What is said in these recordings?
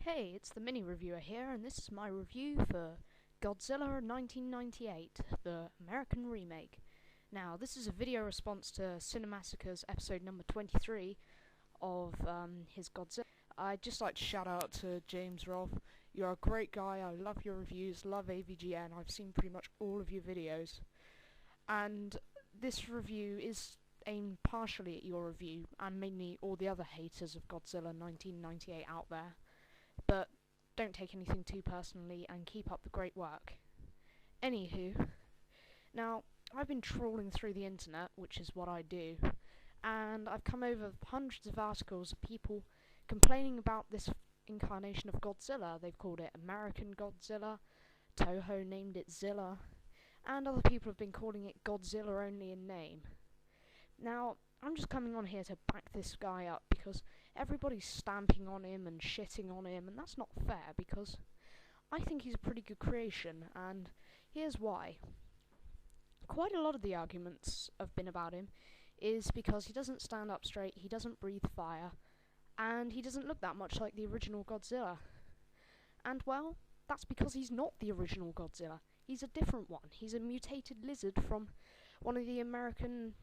Hey, it's the MiniReviewer here, and this is my review for Godzilla 1998, the American remake. Now, this is a video response to Cinemassacre's episode number 23 of his Godzilla. I'd just like to shout out to James Rolfe. You're a great guy, I love your reviews, love AVGN, I've seen pretty much all of your videos. And this review is aimed partially at your review, and mainly all the other haters of Godzilla 1998 out there. But don't take anything too personally and keep up the great work. Anywho, now I've been trawling through the internet, which is what I do, and I've come over hundreds of articles of people complaining about this incarnation of Godzilla. They've called it American Godzilla, Toho named it Zilla, and other people have been calling it Godzilla only in name. Now, I'm just coming on here to back this guy up because everybody's stamping on him and shitting on him, and that's not fair because I think he's a pretty good creation, and here's why. Quite a lot of the arguments have been about him is because he doesn't stand up straight, he doesn't breathe fire, and he doesn't look that much like the original Godzilla. And well, that's because he's not the original Godzilla. He's a different one. He's a mutated lizard from one of the American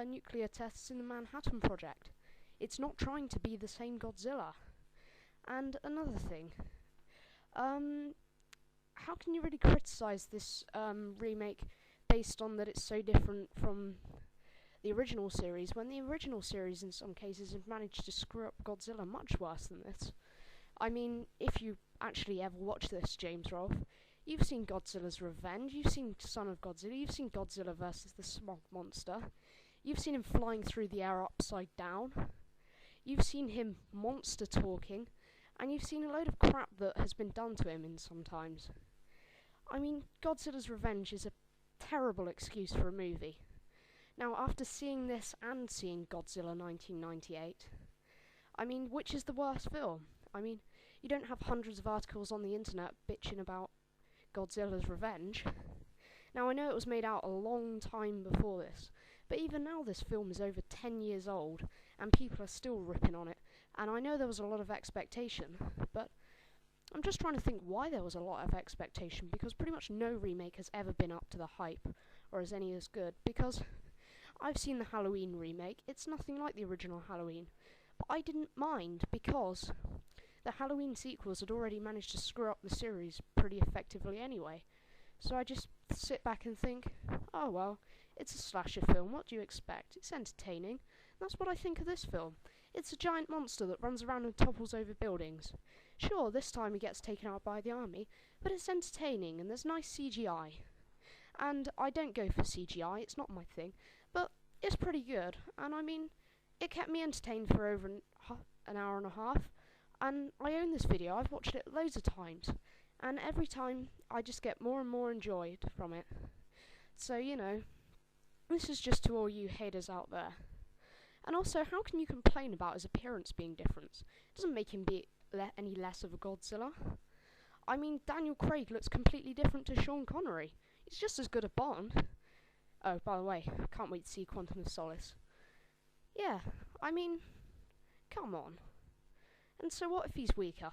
nuclear tests in the Manhattan Project. It's not trying to be the same Godzilla. And another thing, how can you really criticize this remake based on that it's so different from the original series, when the original series in some cases have managed to screw up Godzilla much worse than this? I mean, if you actually ever watch this, James Rolfe, you've seen Godzilla's Revenge, you've seen Son of Godzilla, you've seen Godzilla vs. the Smog Monster, you've seen him flying through the air upside down, you've seen him monster talking, and you've seen a load of crap that has been done to him in some times. I mean, Godzilla's Revenge is a terrible excuse for a movie. Now, after seeing this and seeing Godzilla 1998, I mean, which is the worst film? I mean, you don't have hundreds of articles on the internet bitching about Godzilla's Revenge. Now, I know it was made out a long time before this, but even now this film is over 10 years old, and people are still ripping on it, and I know there was a lot of expectation, but I'm just trying to think why there was a lot of expectation, because pretty much no remake has ever been up to the hype, or as any as good, because I've seen the Halloween remake, it's nothing like the original Halloween, but I didn't mind, because the Halloween sequels had already managed to screw up the series pretty effectively anyway. So I just sit back and think, oh well, it's a slasher film, what do you expect? It's entertaining. That's what I think of this film. It's a giant monster that runs around and topples over buildings. Sure, this time he gets taken out by the army, but it's entertaining and there's nice CGI. And I don't go for CGI, it's not my thing, but it's pretty good. And I mean, it kept me entertained for over an hour and a half. And I own this video, I've watched it loads of times, and every time I just get more and more enjoyed from it. So, you know, this is just to all you haters out there. And also, how can you complain about his appearance being different? It doesn't make him be any less of a Godzilla. I mean, Daniel Craig looks completely different to Sean Connery. He's just as good a Bond. Oh, by the way, I can't wait to see Quantum of Solace. Yeah, I mean, come on. And so what if he's weaker?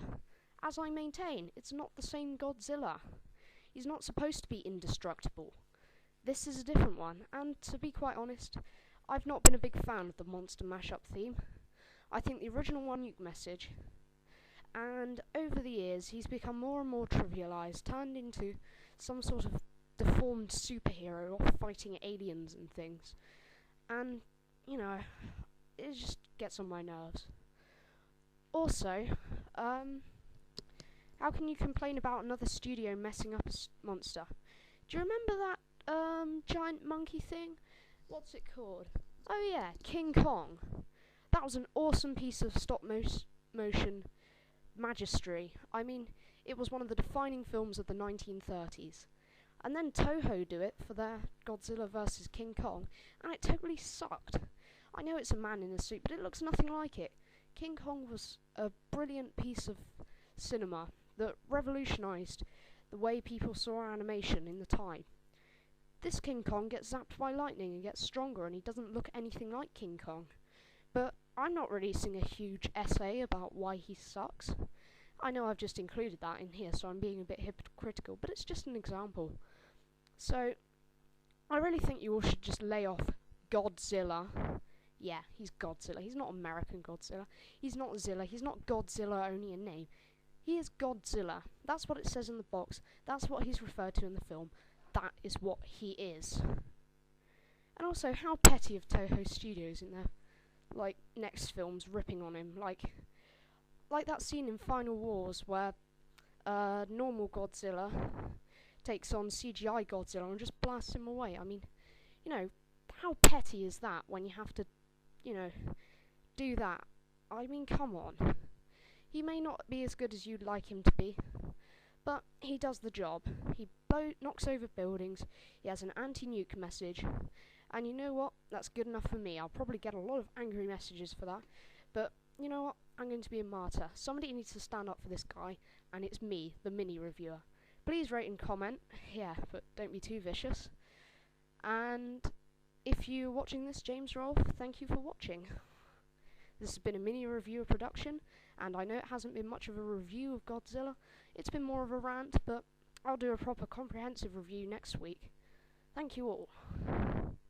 As I maintain, it's not the same Godzilla. He's not supposed to be indestructible. This is a different one, and to be quite honest, I've not been a big fan of the monster mashup theme. I think the original one Nuke Message, and over the years he's become more and more trivialised, turned into some sort of deformed superhero off fighting aliens and things. And, you know, it just gets on my nerves. Also, how can you complain about another studio messing up a monster? Do you remember that giant monkey thing? What's it called? Oh yeah, King Kong. That was an awesome piece of stop motion magistry. I mean, it was one of the defining films of the 1930s. And then Toho do it for their Godzilla vs. King Kong, and it totally sucked. I know it's a man in a suit, but it looks nothing like it. King Kong was a brilliant piece of cinema that revolutionised the way people saw animation in the time. This King Kong gets zapped by lightning and gets stronger, and he doesn't look anything like King Kong. But I'm not releasing a huge essay about why he sucks. I know I've just included that in here, so I'm being a bit hypocritical, but it's just an example. So, I really think you all should just lay off Godzilla. Yeah, he's Godzilla. He's not American Godzilla. He's not Zilla. He's not Godzilla only in name. He is Godzilla. That's what it says in the box. That's what he's referred to in the film. That is what he is. And also, how petty of Toho Studios in their, like, next films ripping on him. Like that scene in Final Wars where normal Godzilla takes on CGI Godzilla and just blasts him away. I mean, you know, how petty is that when you have to, you know, do that? I mean, come on. He may not be as good as you'd like him to be, but he does the job. He knocks over buildings, he has an anti-nuke message, and you know what? That's good enough for me. I'll probably get a lot of angry messages for that, but you know what? I'm going to be a martyr. Somebody needs to stand up for this guy, and it's me, the mini-reviewer. Please rate and comment, yeah, but don't be too vicious. And if you're watching this, James Rolfe, thank you for watching. This has been a mini-reviewer production, and I know it hasn't been much of a review of Godzilla. It's been more of a rant, but I'll do a proper comprehensive review next week. Thank you all.